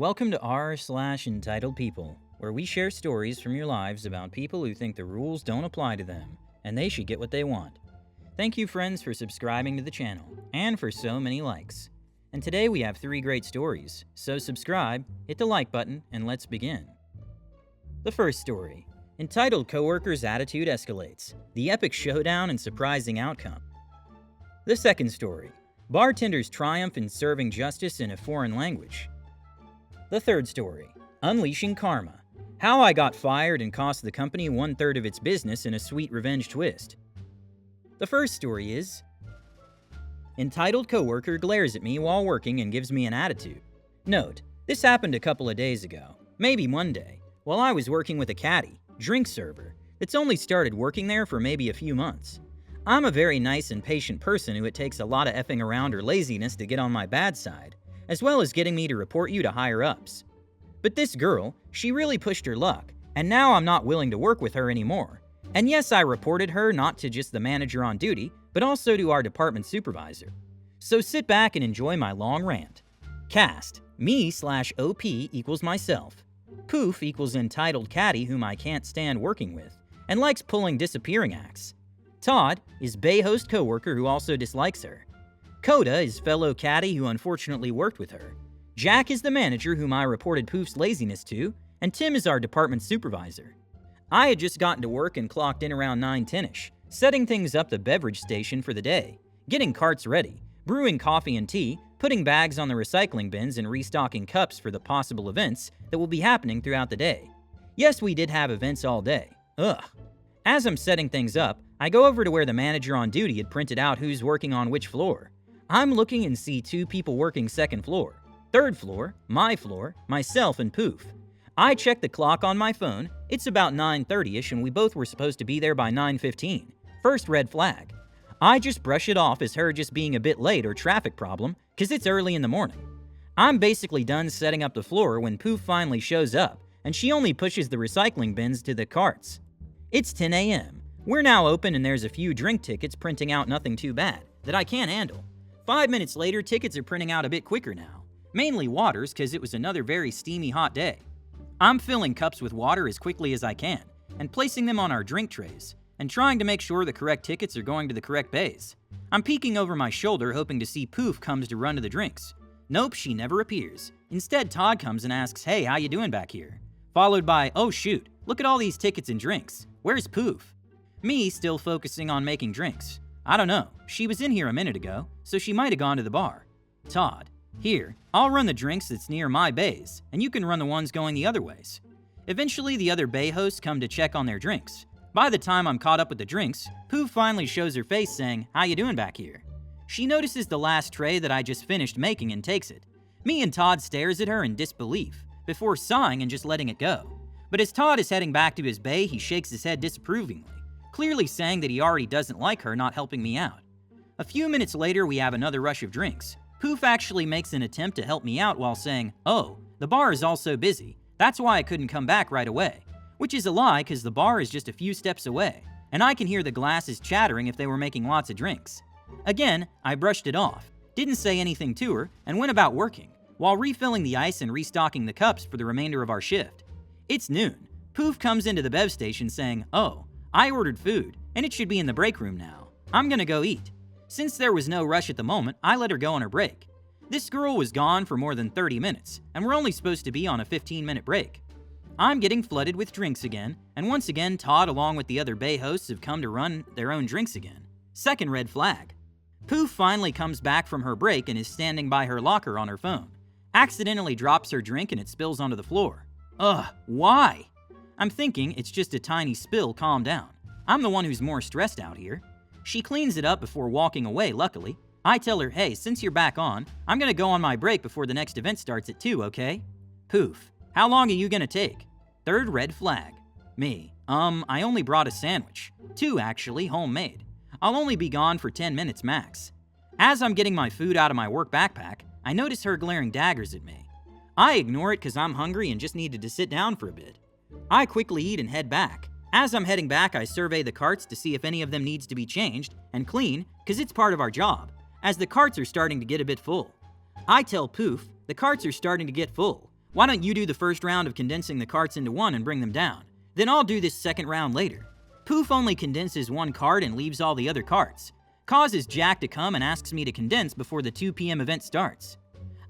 Welcome to r/entitled people, where we share stories from your lives about people who think the rules don't apply to them, and they should get what they want. Thank you, friends, for subscribing to the channel, and for so many likes. And today we have 3 great stories, so subscribe, hit the like button, and let's begin. The first story, entitled Coworker's Attitude Escalates, the Epic Showdown and Surprising Outcome. The second story, Bartender's Triumph in Serving Justice in a Foreign Language. The third story, Unleashing Karma, How I Got Fired and Cost the Company 1/3 of its business in a Sweet Revenge Twist. The first story is, entitled Coworker Glares at Me While Working and Gives Me an Attitude. Note, this happened a couple of days ago, maybe Monday, while I was working with a caddy, drink server, that's only started working there for maybe a few months. I'm a very nice and patient person who it takes a lot of effing around or laziness to get on my bad side, as well as getting me to report you to higher-ups. But this girl, she really pushed her luck, and now I'm not willing to work with her anymore. And yes, I reported her not to just the manager on duty, but also to our department supervisor. So sit back and enjoy my long rant. Cast, me/OP equals myself. Poof equals entitled caddy whom I can't stand working with, and likes pulling disappearing acts. Todd is Bay host coworker who also dislikes her. Coda is fellow caddy who unfortunately worked with her. Jack is the manager whom I reported Poof's laziness to, and Tim is our department supervisor. I had just gotten to work and clocked in around 9:10ish, setting things up the beverage station for the day, getting carts ready, brewing coffee and tea, putting bags on the recycling bins, and restocking cups for the possible events that will be happening throughout the day. Yes, we did have events all day. Ugh. As I'm setting things up, I go over to where the manager on duty had printed out who's working on which floor. I'm looking and see 2 people working second floor, third floor, myself, and Poof. I check the clock on my phone. It's about 9:30ish, and we both were supposed to be there by 9:15. First red flag. I just brush it off as her just being a bit late or traffic problem, cause it's early in the morning. I'm basically done setting up the floor when Poof finally shows up, and she only pushes the recycling bins to the carts. It's 10 a.m. We're now open and there's a few drink tickets printing out nothing too bad, that I can't handle. 5 minutes later, tickets are printing out a bit quicker now. Mainly waters, cause it was another very steamy hot day. I'm filling cups with water as quickly as I can, and placing them on our drink trays, and trying to make sure the correct tickets are going to the correct bays. I'm peeking over my shoulder hoping to see Poof comes to run to the drinks. Nope, she never appears. Instead, Todd comes and asks, "Hey, how you doing back here?" Followed by, "Oh shoot, look at all these tickets and drinks. Where's Poof?" Me still focusing on making drinks. I don't know, she was in here a minute ago, so she might have gone to the bar. Todd, "Here, I'll run the drinks that's near my bays, and you can run the ones going the other ways." Eventually, the other bay hosts come to check on their drinks. By the time I'm caught up with the drinks, Poof finally shows her face saying, "How you doing back here?" She notices the last tray that I just finished making and takes it. Me and Todd stares at her in disbelief, before sighing and just letting it go. But as Todd is heading back to his bay, he shakes his head disapprovingly, clearly saying that he already doesn't like her not helping me out. A few minutes later, we have another rush of drinks. Poof actually makes an attempt to help me out while saying, "Oh, the bar is also busy. That's why I couldn't come back right away." Which is a lie, cause the bar is just a few steps away, and I can hear the glasses chattering if they were making lots of drinks. Again, I brushed it off, didn't say anything to her, and went about working, while refilling the ice and restocking the cups for the remainder of our shift. It's noon. Poof comes into the bev station saying, "Oh, I ordered food, and it should be in the break room now. I'm gonna go eat." Since there was no rush at the moment, I let her go on her break. This girl was gone for more than 30 minutes, and we're only supposed to be on a 15-minute break. I'm getting flooded with drinks again, and once again Todd along with the other bay hosts have come to run their own drinks again. Second red flag. Poof finally comes back from her break and is standing by her locker on her phone. Accidentally drops her drink and it spills onto the floor. Ugh, why? I'm thinking it's just a tiny spill, calm down. I'm the one who's more stressed out here. She cleans it up before walking away, luckily. I tell her, "Hey, since you're back on, I'm gonna go on my break before the next event starts at 2, okay?" Poof, "How long are you gonna take?" Third red flag. Me, I only brought a sandwich. 2 actually, homemade. I'll only be gone for 10 minutes max. As I'm getting my food out of my work backpack, I notice her glaring daggers at me. I ignore it cause I'm hungry and just needed to sit down for a bit. I quickly eat and head back. As I'm heading back, I survey the carts to see if any of them needs to be changed and clean, cause it's part of our job, as the carts are starting to get a bit full. I tell Poof, "The carts are starting to get full. Why don't you do the first round of condensing the carts into one and bring them down? Then I'll do this second round later. Poof only condenses one cart and leaves all the other carts. Causes Jack to come and asks me to condense before the 2 p.m. event starts.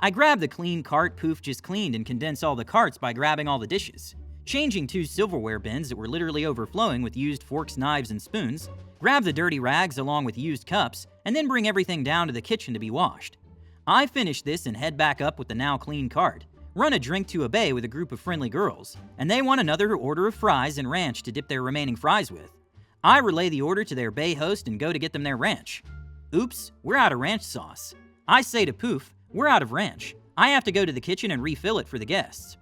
I grab the clean cart Poof just cleaned and condense all the carts by grabbing all the dishes. Changing 2 silverware bins that were literally overflowing with used forks, knives, and spoons, grab the dirty rags along with used cups, and then bring everything down to the kitchen to be washed. I finish this and head back up with the now clean cart, run a drink to a bay with a group of friendly girls, and they want another order of fries and ranch to dip their remaining fries with. I relay the order to their bay host and go to get them their ranch. Oops, we're out of ranch sauce. I say to Poof, we're out of ranch. I have to go to the kitchen and refill it for the guests.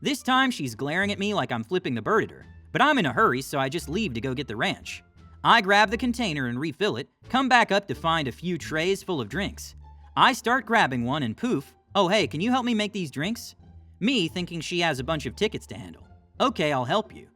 This time she's glaring at me like I'm flipping the bird at her, but I'm in a hurry so I just leave to go get the ranch. I grab the container and refill it, come back up to find a few trays full of drinks. I start grabbing one and Poof, oh hey, can you help me make these drinks? Me thinking she has a bunch of tickets to handle. Okay, I'll help you.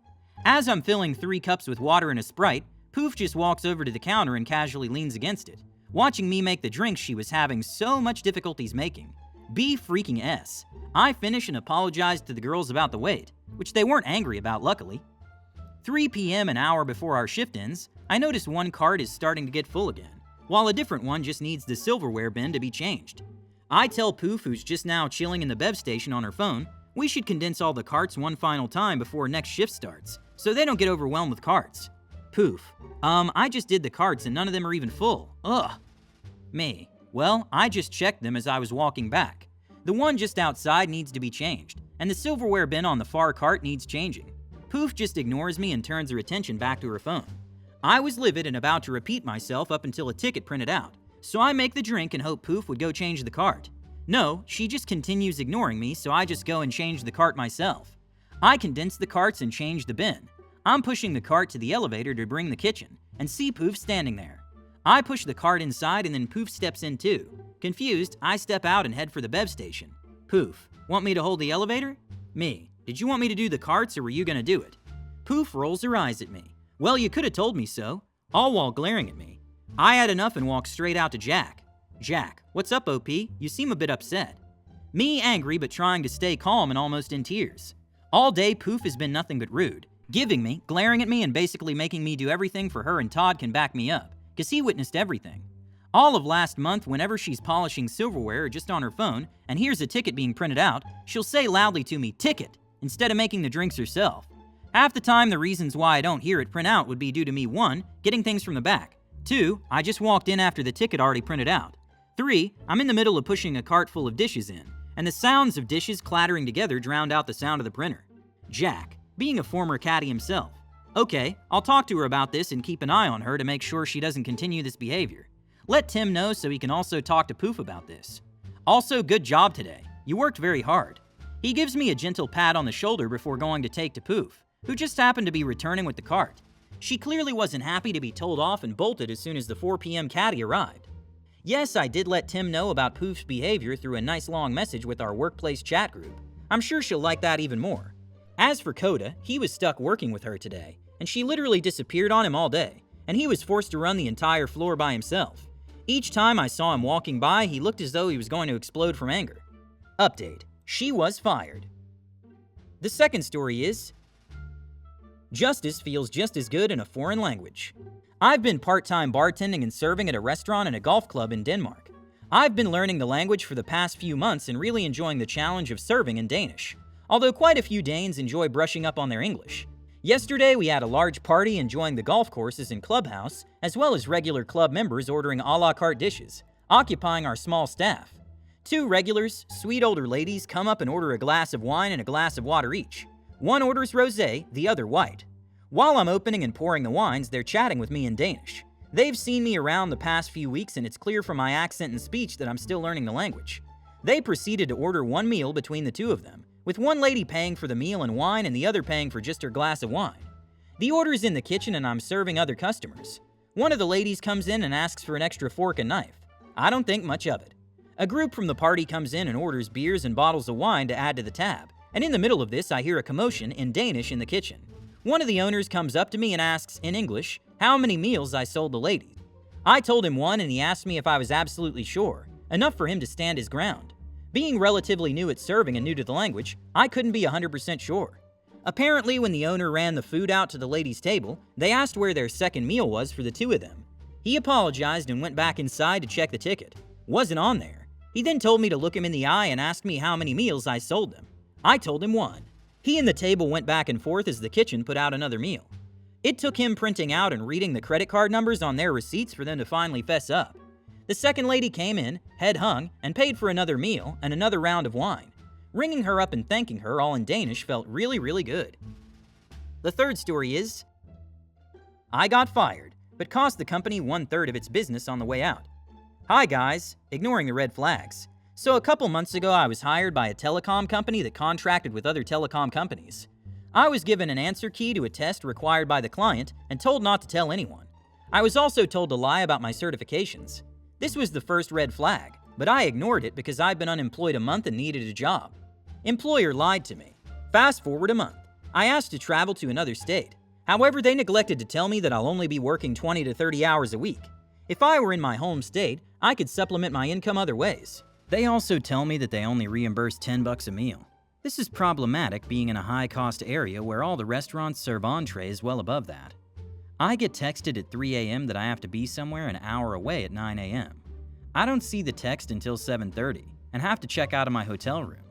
As I'm filling 3 cups with water and a Sprite, Poof just walks over to the counter and casually leans against it, watching me make the drinks she was having so much difficulties making. B freaking S. I finish and apologize to the girls about the wait, which they weren't angry about luckily. 3 p.m. an hour before our shift ends, I notice one cart is starting to get full again, while a different one just needs the silverware bin to be changed. I tell Poof, who's just now chilling in the bev station on her phone, we should condense all the carts one final time before next shift starts, so they don't get overwhelmed with carts. Poof, I just did the carts and none of them are even full. Ugh. Me, well, I just checked them as I was walking back. The one just outside needs to be changed, and the silverware bin on the far cart needs changing. Poof just ignores me and turns her attention back to her phone. I was livid and about to repeat myself up until a ticket printed out, so I make the drink and hope Poof would go change the cart. No, she just continues ignoring me, so I just go and change the cart myself. I condense the carts and change the bin. I'm pushing the cart to the elevator to bring the kitchen, and see Poof standing there. I push the cart inside and then Poof steps in too. Confused, I step out and head for the bev station. Poof, want me to hold the elevator? Me, did you want me to do the carts or were you gonna do it? Poof rolls her eyes at me. Well, you could have told me so, all while glaring at me. I had enough and walked straight out to Jack. Jack, what's up, OP? You seem a bit upset. Me angry but trying to stay calm and almost in tears. All day Poof has been nothing but rude, giving me, glaring at me, and basically making me do everything for her, and Todd can back me up, cause he witnessed everything. All of last month, whenever she's polishing silverware or just on her phone and hears a ticket being printed out, she'll say loudly to me, "Ticket," instead of making the drinks herself. Half the time, the reasons why I don't hear it print out would be due to me 1, getting things from the back, 2, I just walked in after the ticket already printed out, 3, I'm in the middle of pushing a cart full of dishes in, and the sounds of dishes clattering together drowned out the sound of the printer. Jack, being a former caddy himself. Okay, I'll talk to her about this and keep an eye on her to make sure she doesn't continue this behavior. Let Tim know so he can also talk to Poof about this. Also, good job today. You worked very hard. He gives me a gentle pat on the shoulder before going to take to Poof, who just happened to be returning with the cart. She clearly wasn't happy to be told off and bolted as soon as the 4 p.m. caddy arrived. Yes, I did let Tim know about Poof's behavior through a nice long message with our workplace chat group. I'm sure she'll like that even more. As for Coda, he was stuck working with her today, and she literally disappeared on him all day, and he was forced to run the entire floor by himself. Each time I saw him walking by, he looked as though he was going to explode from anger. Update: she was fired. The second story is, justice feels just as good in a foreign language. I've been part-time bartending and serving at a restaurant and a golf club in Denmark. I've been learning the language for the past few months and really enjoying the challenge of serving in Danish, although quite a few Danes enjoy brushing up on their English. Yesterday, we had a large party enjoying the golf courses and clubhouse, as well as regular club members ordering a la carte dishes, occupying our small staff. 2 regulars, sweet older ladies, come up and order a glass of wine and a glass of water each. One orders rosé, the other white. While I'm opening and pouring the wines, they're chatting with me in Danish. They've seen me around the past few weeks, and it's clear from my accent and speech that I'm still learning the language. They proceeded to order one meal between the 2 of them, with one lady paying for the meal and wine and the other paying for just her glass of wine. The order's in the kitchen and I'm serving other customers. One of the ladies comes in and asks for an extra fork and knife. I don't think much of it. A group from the party comes in and orders beers and bottles of wine to add to the tab, and in the middle of this I hear a commotion in Danish in the kitchen. One of the owners comes up to me and asks, in English, how many meals I sold the lady. I told him 1 and he asked me if I was absolutely sure, enough for him to stand his ground. Being relatively new at serving and new to the language, I couldn't be 100% sure. Apparently, when the owner ran the food out to the ladies' table, they asked where their second meal was for the two of them. He apologized and went back inside to check the ticket. Wasn't on there. He then told me to look him in the eye and asked me how many meals I sold them. I told him 1. He and the table went back and forth as the kitchen put out another meal. It took him printing out and reading the credit card numbers on their receipts for them to finally fess up. The second lady came in, head hung, and paid for another meal and another round of wine. Ringing her up and thanking her all in Danish felt really, really good. The third story is, I got fired, but cost the company 1/3 of its business on the way out. Hi guys, ignoring the red flags. So a couple months ago I was hired by a telecom company that contracted with other telecom companies. I was given an answer key to a test required by the client and told not to tell anyone. I was also told to lie about my certifications. This was the first red flag, but I ignored it because I'd been unemployed a month and needed a job. Employer lied to me. Fast forward a month. I asked to travel to another state. However, they neglected to tell me that I'll only be working 20 to 30 hours a week. If I were in my home state, I could supplement my income other ways. They also tell me that they only reimburse $10 a meal. This is problematic being in a high-cost area where all the restaurants serve entrees well above that. I get texted at 3 a.m. that I have to be somewhere an hour away at 9 a.m. I don't see the text until 7:30 and have to check out of my hotel room.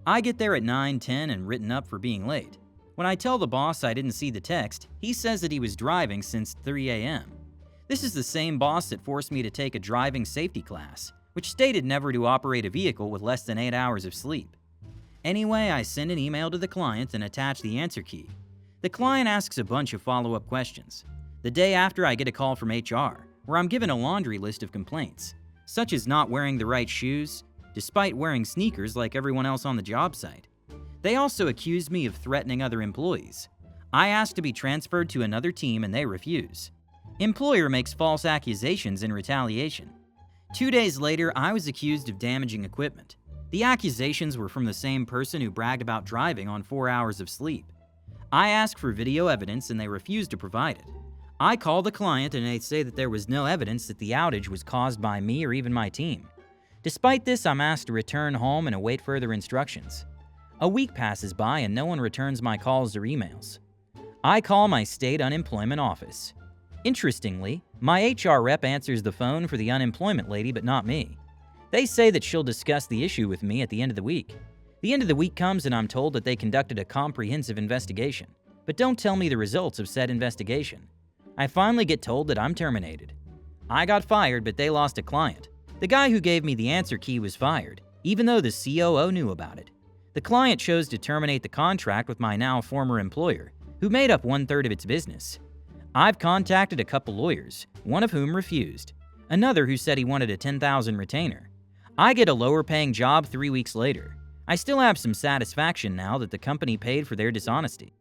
I get there at 9:10 and written up for being late. When I tell the boss I didn't see the text, he says that he was driving since 3 a.m. This is the same boss that forced me to take a driving safety class, which stated never to operate a vehicle with less than 8 hours of sleep. Anyway, I send an email to the client and attach the answer key. The client asks a bunch of follow-up questions. The day after, I get a call from HR, where I'm given a laundry list of complaints, such as not wearing the right shoes, despite wearing sneakers like everyone else on the job site. They also accuse me of threatening other employees. I ask to be transferred to another team and they refuse. Employer makes false accusations in retaliation. 2 days later, I was accused of damaging equipment. The accusations were from the same person who bragged about driving on 4 hours of sleep. I asked for video evidence and they refused to provide it. I call the client and they say that there was no evidence that the outage was caused by me or even my team. Despite this, I'm asked to return home and await further instructions. A week passes by and no one returns my calls or emails. I call my state unemployment office. Interestingly, my HR rep answers the phone for the unemployment lady but not me. They say that she'll discuss the issue with me at the end of the week. The end of the week comes and I'm told that they conducted a comprehensive investigation, but don't tell me the results of said investigation. I finally get told that I'm terminated. I got fired, but they lost a client. The guy who gave me the answer key was fired, even though the COO knew about it. The client chose to terminate the contract with my now former employer, who made up 1/3 of its business. I've contacted a couple lawyers, one of whom refused, another who said he wanted a $10,000 retainer. I get a lower-paying job 3 weeks later. I still have some satisfaction now that the company paid for their dishonesty.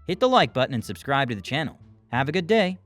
Hit the like button and subscribe to the channel. Have a good day.